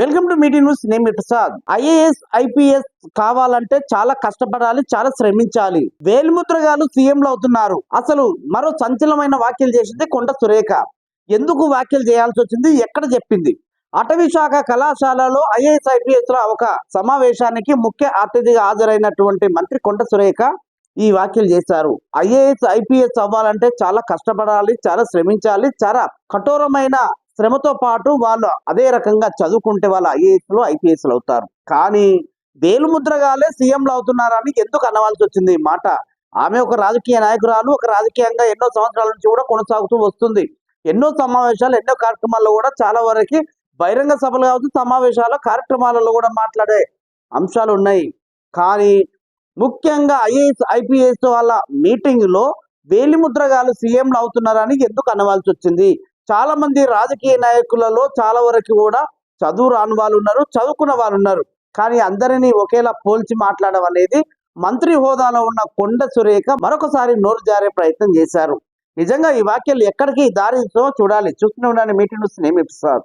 Welcome to meeting news. నేను Prasad. IAS IPS కావాలంటే చాలా కష్టపడాలి, చాలా శ్రమించాలి. వేలుముద్రగాలు సీఎంలు అవుతున్నారు. అసలు మరో సంచలనమైన వ్యాఖ్యలు చేసింది కొండ సురేఖ. ఎందుకు వ్యాఖ్యలు చేయాల్సి వచ్చింది, ఎక్కడ చెప్పింది? అటవీ శాఖ కళాశాలలో ఐఏఎస్ ఐపీఎస్ ల ఒక సమావేశానికి ముఖ్య అతిథిగా హాజరైనటువంటి మంత్రి కొండ సురేఖ ఈ వ్యాఖ్యలు చేశారు. ఐఏఎస్ ఐపీఎస్ అవ్వాలంటే చాలా కష్టపడాలి, చాలా శ్రమించాలి, చాలా కఠోరమైన శ్రమతో పాటు వాళ్ళు అదే రకంగా చదువుకుంటే వాళ్ళు ఐఏఎస్లు ఐపీఎస్లు అవుతారు. కానీ వేలుముద్రగాలే సీఎంలు అవుతున్నారని ఎందుకు అనవలసి వచ్చింది ఈ మాట? ఆమె ఒక రాజకీయ నాయకురాలు, ఒక రాజకీయంగా ఎన్నో సంవత్సరాల నుంచి కూడా కొనసాగుతూ వస్తుంది. ఎన్నో సమావేశాలు, ఎన్నో కార్యక్రమాల్లో కూడా చాలా వరకు బహిరంగ సభలు కావచ్చు, సమావేశాల కార్యక్రమాలలో కూడా మాట్లాడే అంశాలు ఉన్నాయి. కానీ ముఖ్యంగా ఐఏఎస్ ఐపీఎస్ వాళ్ళ మీటింగ్లో వేలిముద్రగాలు సీఎంలు అవుతున్నారని ఎందుకు అనవలసి వచ్చింది? చాలా మంది రాజకీయ నాయకులలో చాలా వరకు కూడా చదువు రాని వాళ్ళు ఉన్నారు, చదువుకున్న వాళ్ళు ఉన్నారు. కానీ అందరినీ ఒకేలా పోల్చి మాట్లాడడం అనేది మంత్రి హోదాలో ఉన్న కొండ సురేఖ మరొకసారి నోరు జారే ప్రయత్నం చేశారు. నిజంగా ఈ వ్యాఖ్యలు ఎక్కడికి దారితో చూడాలి. చూస్తూనే ఉండండి మీటింగ్ న్యూస్. నేను ప్రసాద్.